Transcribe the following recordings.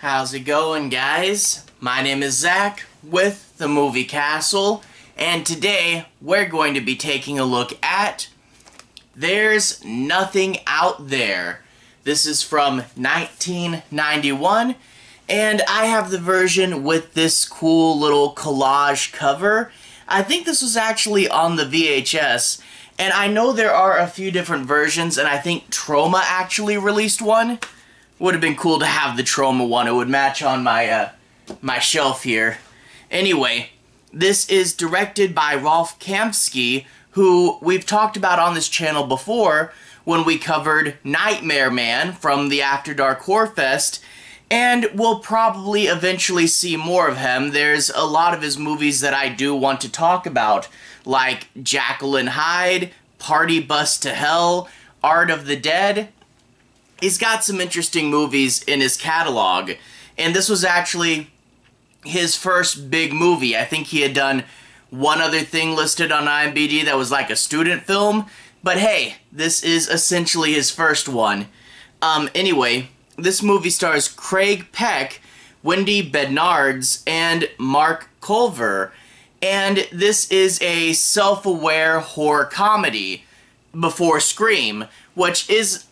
How's it going, guys? My name is Zach with the Movie Castle, and today we're going to be taking a look at There's Nothing Out There. This is from 1991, and I have the version with this cool little collage cover. I think this was actually on the VHS, and I know there are a few different versions, and I think Troma actually released one. Would have been cool to have the Troma one. It would match on my my shelf here. Anyway, this is directed by Rolfe Kanefsky, who we've talked about on this channel before when we covered Nightmare Man from the After Dark Horror Fest, and we'll probably eventually see more of him. There's a lot of his movies that I do want to talk about, like Jekyll and Hyde, Party Bus to Hell, Art of the Dead. He's got some interesting movies in his catalog, and this was actually his first big movie. I think he had done one other thing listed on IMDb that was like a student film, but hey, this is essentially his first one. Anyway, this movie stars Craig Peck, Wendy Bednarz, and Mark Collver, and this is a self-aware horror comedy before Scream, which is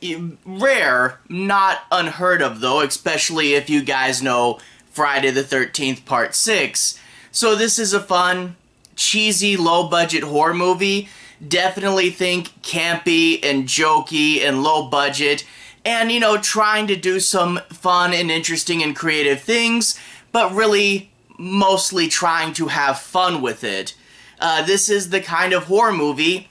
rare, not unheard of though, especially if you guys know Friday the 13th Part 6. So this is a fun, cheesy, low-budget horror movie. Definitely think campy and jokey and low budget, and you know, trying to do some fun and interesting and creative things, but really mostly trying to have fun with it. This is the kind of horror movie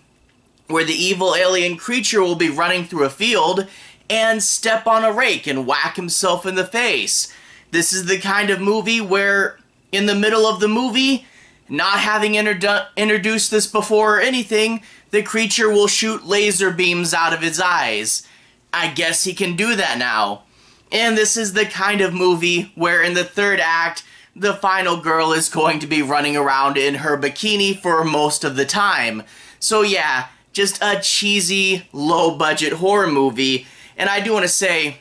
where the evil alien creature will be running through a field and step on a rake and whack himself in the face. This is the kind of movie where, in the middle of the movie, not having introduced this before or anything, the creature will shoot laser beams out of his eyes. I guess he can do that now. And this is the kind of movie where in the third act, the final girl is going to be running around in her bikini for most of the time. So yeah, just a cheesy, low-budget horror movie, and I do want to say,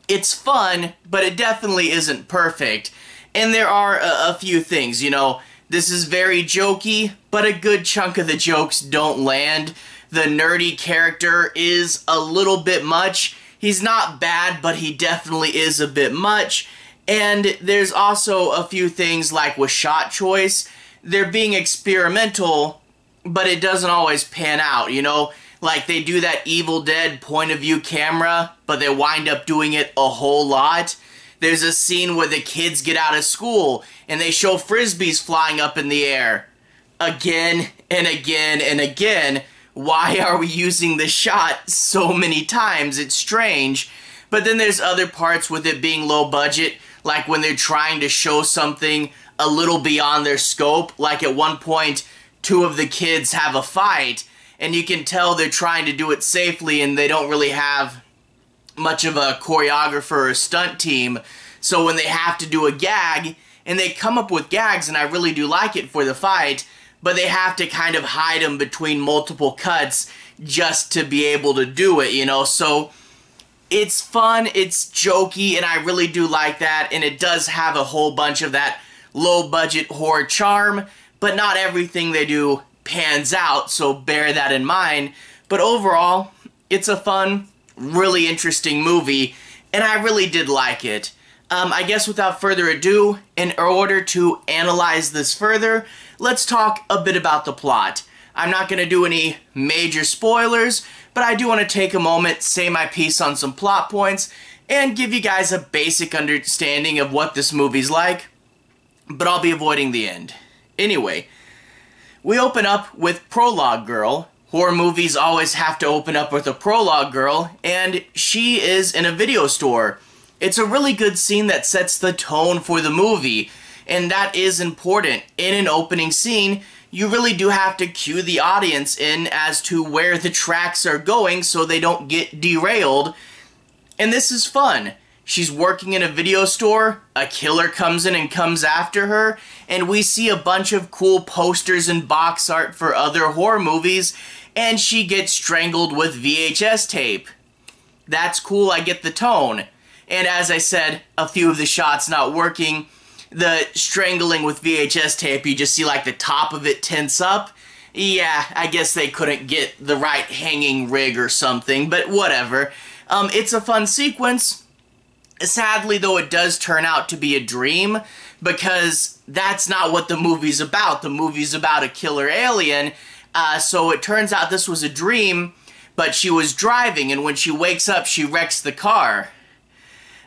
it's fun, but it definitely isn't perfect. And there are a few things, you know, this is very jokey, but a good chunk of the jokes don't land. The nerdy character is a little bit much. He's not bad, but he definitely is a bit much. And there's also a few things like with shot choice. They're being experimental, but it doesn't always pan out, you know? Like, they do that Evil Dead point-of-view camera, but they wind up doing it a whole lot. There's a scene where the kids get out of school, and they show frisbees flying up in the air. Again, and again, and again. Why are we using the shot so many times? It's strange. But then there's other parts with it being low budget, like when they're trying to show something a little beyond their scope, like at one point, two of the kids have a fight, and you can tell they're trying to do it safely and they don't really have much of a choreographer or stunt team. So when they have to do a gag, and they come up with gags, and I really do like it for the fight, but they have to kind of hide them between multiple cuts just to be able to do it, you know? So it's fun, it's jokey, and I really do like that, and it does have a whole bunch of that low-budget horror charm, but not everything they do pans out, so bear that in mind. But overall, it's a fun, really interesting movie, and I really did like it. I guess without further ado, in order to analyze this further, let's talk a bit about the plot. I'm not going to do any major spoilers, but I do want to take a moment, say my piece on some plot points, and give you guys a basic understanding of what this movie's like, but I'll be avoiding the end. Anyway, we open up with Prologue Girl. Horror movies always have to open up with a prologue girl, and she is in a video store. It's a really good scene that sets the tone for the movie, and that is important. In an opening scene, you really do have to cue the audience in as to where the tracks are going so they don't get derailed, and this is fun. She's working in a video store, a killer comes in and comes after her, and we see a bunch of cool posters and box art for other horror movies, and she gets strangled with VHS tape. That's cool, I get the tone. And as I said, a few of the shots not working. The strangling with VHS tape, you just see like the top of it tense up. Yeah, I guess they couldn't get the right hanging rig or something, but whatever. It's a fun sequence. Sadly, though, it does turn out to be a dream, because that's not what the movie's about. The movie's about a killer alien, so it turns out this was a dream, but she was driving, and when she wakes up, she wrecks the car.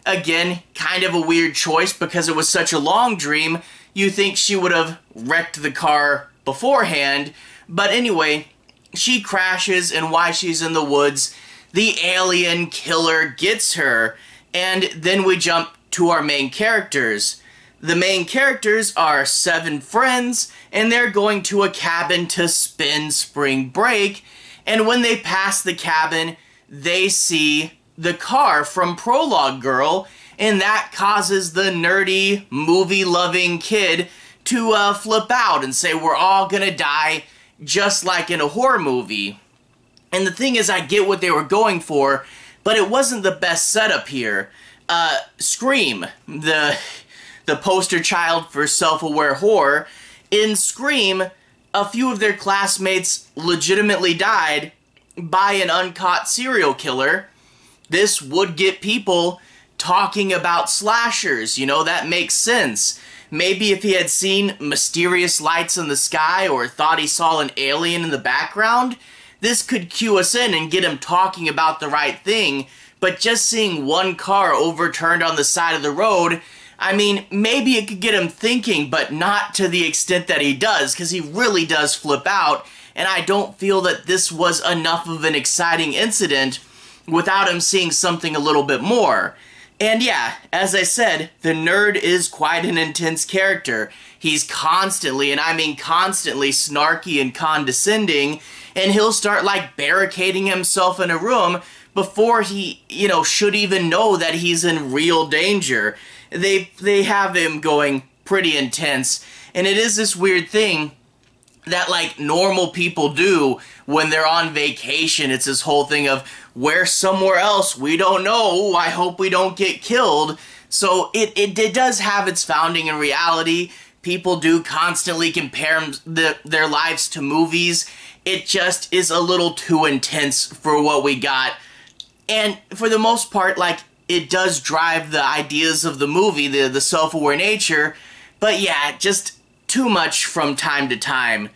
Again, kind of a weird choice, because it was such a long dream, you think she would have wrecked the car beforehand, but anyway, she crashes, and while she's in the woods, the alien killer gets her, and then we jump to our main characters. The main characters are 7 friends, and they're going to a cabin to spend spring break, and when they pass the cabin, they see the car from Prologue Girl, and that causes the nerdy, movie-loving kid to flip out and say, we're all gonna die just like in a horror movie. And the thing is, I get what they were going for, but it wasn't the best setup here. Scream, the poster child for self-aware horror. In Scream, a few of their classmates legitimately died by an uncaught serial killer. This would get people talking about slashers, you know, that makes sense. Maybe if he had seen mysterious lights in the sky or thought he saw an alien in the background, this could cue us in and get him talking about the right thing, but just seeing one car overturned on the side of the road, I mean, maybe it could get him thinking, but not to the extent that he does, because he really does flip out, and I don't feel that this was enough of an exciting incident without him seeing something a little bit more. And yeah, as I said, the nerd is quite an intense character. He's constantly, and I mean constantly, snarky and condescending, and he'll start like barricading himself in a room before he, you know, should even know that he's in real danger. They have him going pretty intense, and it is this weird thing that like normal people do when they're on vacation. It's this whole thing of, we're somewhere else, we don't know, I hope we don't get killed. So it does have its founding in reality. People do constantly compare their lives to movies. It just is a little too intense for what we got. And for the most part, like, it does drive the ideas of the movie, the self-aware nature, but yeah, just too much from time to time.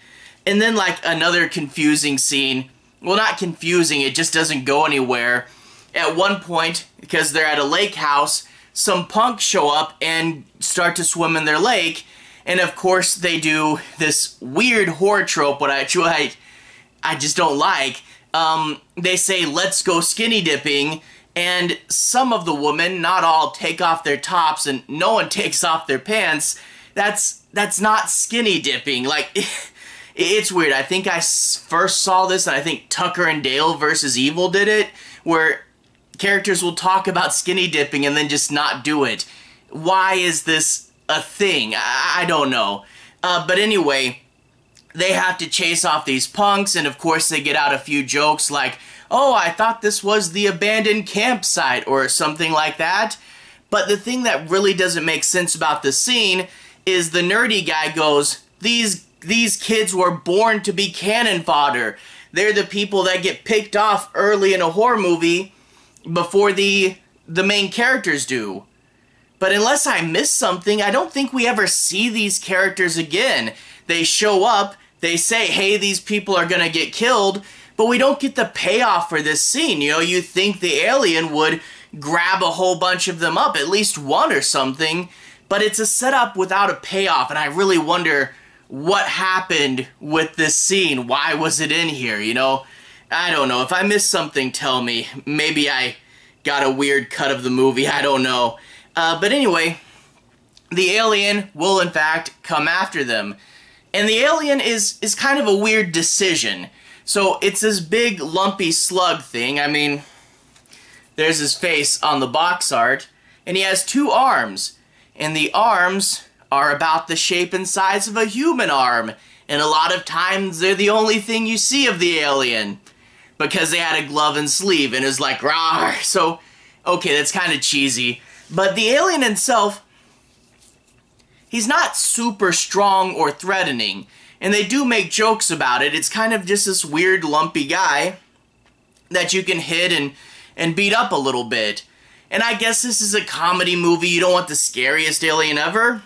And then like another confusing scene, well, not confusing, it just doesn't go anywhere. At one point, because they're at a lake house, some punks show up and start to swim in their lake, and of course they do this weird horror trope, what I just don't like. They say, let's go skinny dipping, and some of the women, not all, take off their tops, and no one takes off their pants. That's not skinny dipping. Like, it's weird. I think I first saw this, and I think Tucker and Dale versus Evil did it, where characters will talk about skinny dipping and then just not do it. Why is this a thing? I don't know. But anyway, they have to chase off these punks, and of course they get out a few jokes like, oh, I thought this was the abandoned campsite, or something like that. But the thing that really doesn't make sense about the scene is the nerdy guy goes, these kids were born to be cannon fodder. They're the people that get picked off early in a horror movie before the main characters do. But unless I missed something, I don't think we ever see these characters again. They show up, they say, hey, these people are gonna get killed, but we don't get the payoff for this scene. You know, you think the alien would grab a whole bunch of them up, at least one or something, but it's a setup without a payoff, and I really wonder what happened with this scene. Why was it in here, you know? I don't know. If I missed something, tell me. Maybe I got a weird cut of the movie, I don't know. But anyway, the alien will in fact come after them. And the alien is kind of a weird decision. So it's this big lumpy slug thing. I mean, there's his face on the box art, and he has 2 arms. And the arms are about the shape and size of a human arm. And a lot of times they're the only thing you see of the alien, because they had a glove and sleeve and is like, rawr. So okay, that's kind of cheesy. But the alien himself, he's not super strong or threatening. And they do make jokes about it. It's kind of just this weird, lumpy guy that you can hit and beat up a little bit. And I guess this is a comedy movie. You don't want the scariest alien ever.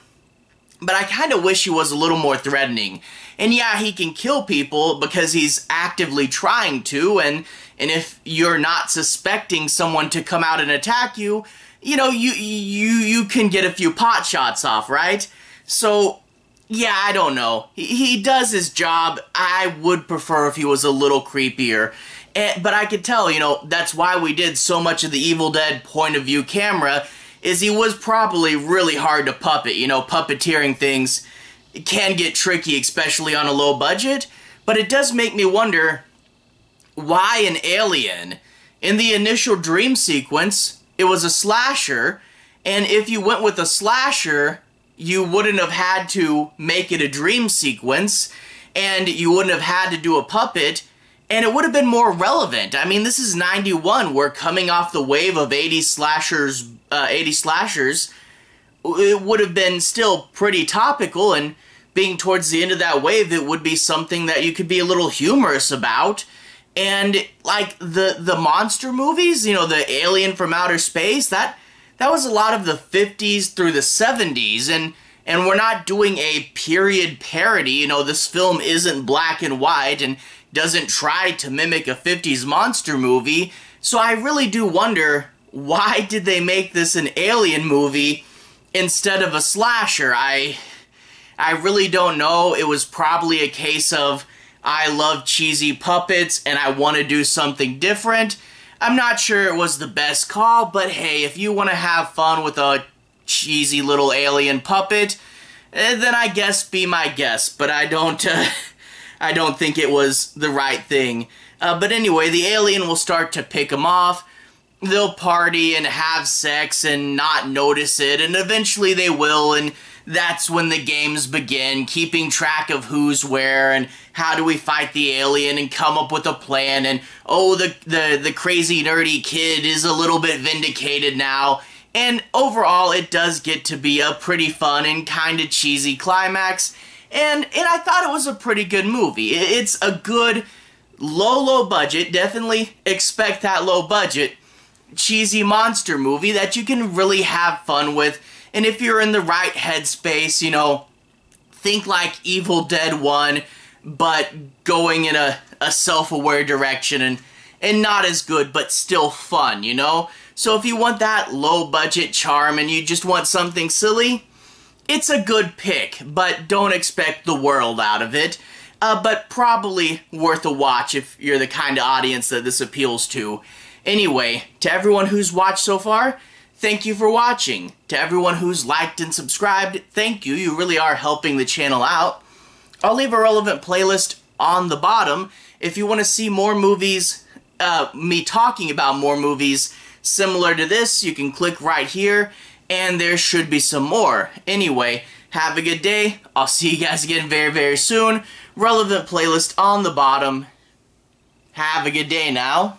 But I kind of wish he was a little more threatening. And yeah, he can kill people because he's actively trying to. And if you're not suspecting someone to come out and attack you, you know, you can get a few pot shots off, right? So, yeah, I don't know. He does his job. I would prefer if he was a little creepier. But I could tell, you know, that's why we did so much of the Evil Dead point of view camera, is he was probably really hard to puppet. You know, puppeteering things can get tricky, especially on a low budget. But it does make me wonder, why an alien? In the initial dream sequence, it was a slasher, and if you went with a slasher, you wouldn't have had to make it a dream sequence, and you wouldn't have had to do a puppet, and it would have been more relevant. I mean, this is 91. We're coming off the wave of 80 slashers. It would have been still pretty topical, and being towards the end of that wave, it would be something that you could be a little humorous about. And like the monster movies, you know, the Alien from Outer Space, that was a lot of the 50s through the 70s, and we're not doing a period parody. You know, this film isn't black and white and doesn't try to mimic a 50s monster movie. So I really do wonder, why did they make this an alien movie instead of a slasher? I really don't know. It was probably a case of, I love cheesy puppets and I want to do something different. I'm not sure it was the best call, but hey, if you want to have fun with a cheesy little alien puppet, then I guess be my guest. But I don't think it was the right thing. But anyway, the alien will start to pick them off. They'll party and have sex and not notice it, and eventually they will, and that's when the games begin, keeping track of who's where and how do we fight the alien and come up with a plan, and oh, the crazy nerdy kid is a little bit vindicated now. And overall, it does get to be a pretty fun and kind of cheesy climax, and I thought it was a pretty good movie. It's a good low budget, definitely expect that low budget, cheesy monster movie that you can really have fun with. And if you're in the right headspace, you know, think like Evil Dead 1, but going in a self-aware direction and not as good, but still fun, you know? So if you want that low-budget charm and you just want something silly, it's a good pick, but don't expect the world out of it. But probably worth a watch if you're the kind of audience that this appeals to. Anyway, to everyone who's watched so far, thank you for watching. To everyone who's liked and subscribed, thank you. You really are helping the channel out. I'll leave a relevant playlist on the bottom. If you want to see more movies, me talking about more movies similar to this, you can click right here, and there should be some more. Anyway, have a good day. I'll see you guys again very, very soon. Relevant playlist on the bottom. Have a good day now.